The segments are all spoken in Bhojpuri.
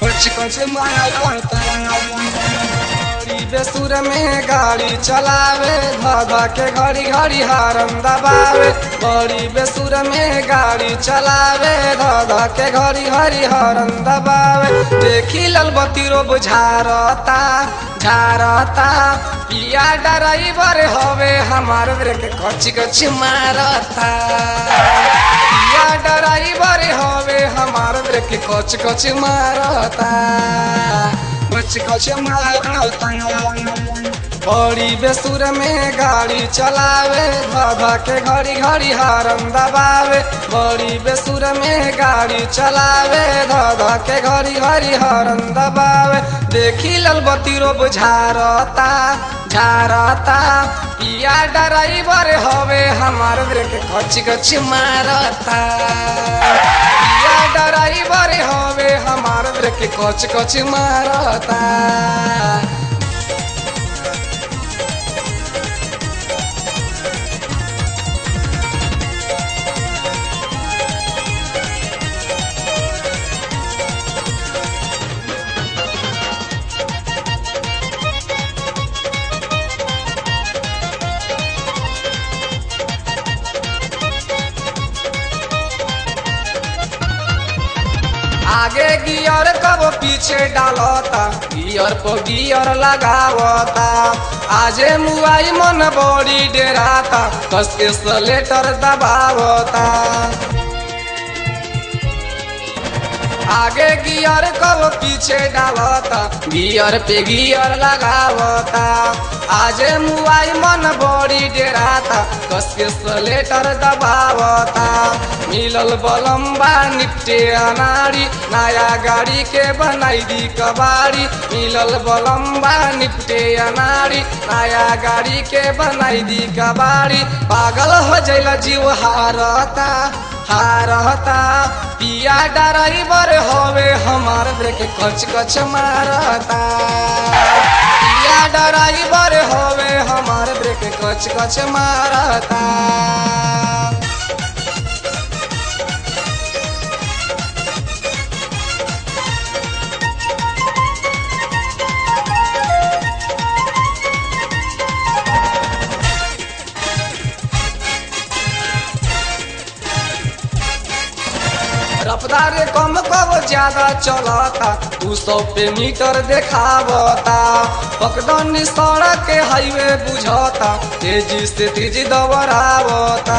कुछ कुछ मारता बेसुर में गाड़ी चलावे धाधा के घड़ी घड़ी हारन दबावे बड़ी बेसुर में गाड़ी चलावे धाधा के घड़ी घड़ी हारन दबावे देखी ललबती रो बुझारता झारता पिया ड्राइवर होवे हमार ब्रेक कच कच मारता पिया ड्राइवर होवे हमार ब्रेक कच कच मारता कच कच मारता बड़ी बेसुर में गाड़ी चलावे धाधा के घड़ी घड़ी हारन दबावे बड़ी बेसुर में गाड़ी चलावे धाधा के घड़ी घड़ी हारन दबावे देखी ललबती रो बुझारता झारता पिया ड्राइवर होवे हमार ब्रेक कच कच मारता पिया ड्राइवर होवे हमार ब्रेक कच कच मारता आगे गियर कब पीछे डालता गियर पर गियर लगावता आजे मुआई मन बड़ी डेराता कस के सलेटर दबावता आगे गियर कब पीछे डालता गियर पे गियर लगावता आजे मुआई मन बड़ी डेराता कस के सलेटर दबावता मिलल बलम्बा निपटे अनाड़ी नया गाड़ी के बनाई दी कबाड़ी मिलल बलम्बा निपटे अनाड़ी नया गाड़ी के बनाई दी कबाड़ी पागल हो जैला जीव हारता हारता पिया ड्राइवर होवे हमार ब्रेक कच कच मारता पिया ड्राइवर होवे हमार ब्रेक कच कच मारता रफ्तार कम कब ज्यादा चलता 200 पे मीटर देखावता पकड़न सड़क के हाईवे बुझता तेजी से तेजी दौड़ावता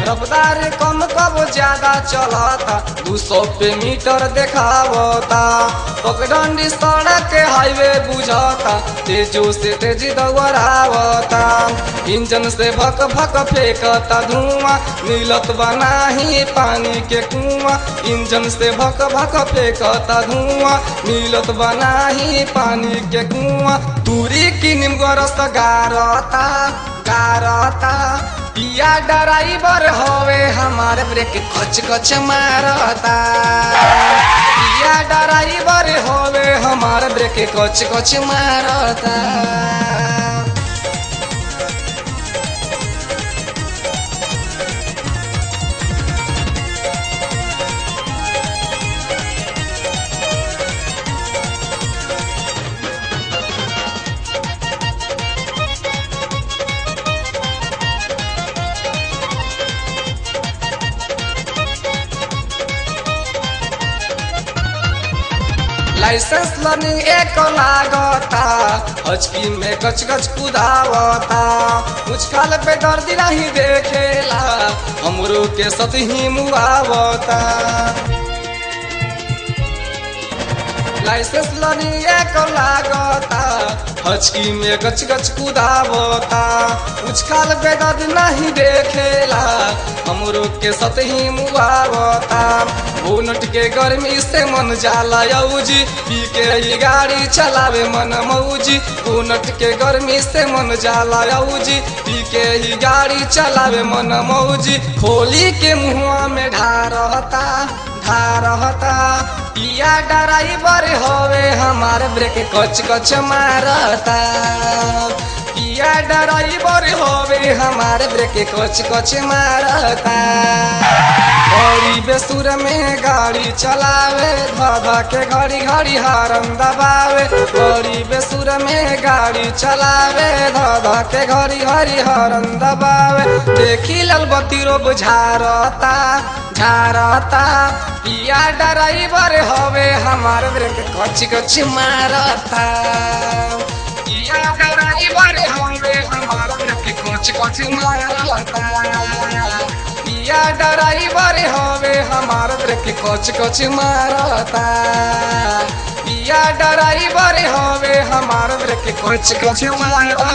रफ्तार कम कब ज्यादा चलता 200 पे मीटर देखावता पकड़न सड़क के हाईवे बुझता तेजो से तेजी दौड़ावता इंजन से भक भक फेंकता धुआं मिलत बनाही पानी के कुआं इंजन से भक भक फेंकता धुआं मिलत बनाही पानी के कुआं दूरी की निमगरस गारता गारता पिया ड्राइवर होवे हमार ब्रेक कच कच मारता पिया ड्राइवर होवे हमार ब्रेक कच कच मारता लाइसेंस लर्निंग एक लागता हचकी में कच कच कुदावता कुछ खाल पे दर्द नहीं देखेला हमरो के सतही मुआवता लाइसेंस लर्निंग एक लागता हचकी में गच गच कुदावता कुछ खाल पे दर्द नहीं देखेला हमरो के सतही मुआवता बोनट के गर्मी से मन जाला यौजी पी के ही गाड़ी चलावे मन मौजी बोनट के गर्मी से मन जाला यौजी पी के ही गाड़ी चलावे मन मौजी खोली के मुँह में ढारता ढारता पिया ड्राइवर होवे हमार ब्रेक कच कच मारता पिया ड्राइवर होवे हमार ब्रेक कच कच मारता बड़ी बेसुर में गाड़ी चलावे ध के घड़ी घड़ी हारन दबावे बड़ी बेसुर में गाड़ी चलावे ध के घड़ी घड़ी हारन दबावे देखी ललबत्ती रोब झारता झारता पिया ड्राइवर हवे हमार ब्रेक कच कच मारता पिया ड्राइवर हवे हमार ब्रेक कच कच मारता पिया ड्राइवर हवे हमार ब्रेक कच कच मारता पिया ड्राइवर हवे हमार ब्रेक कच कच मारता।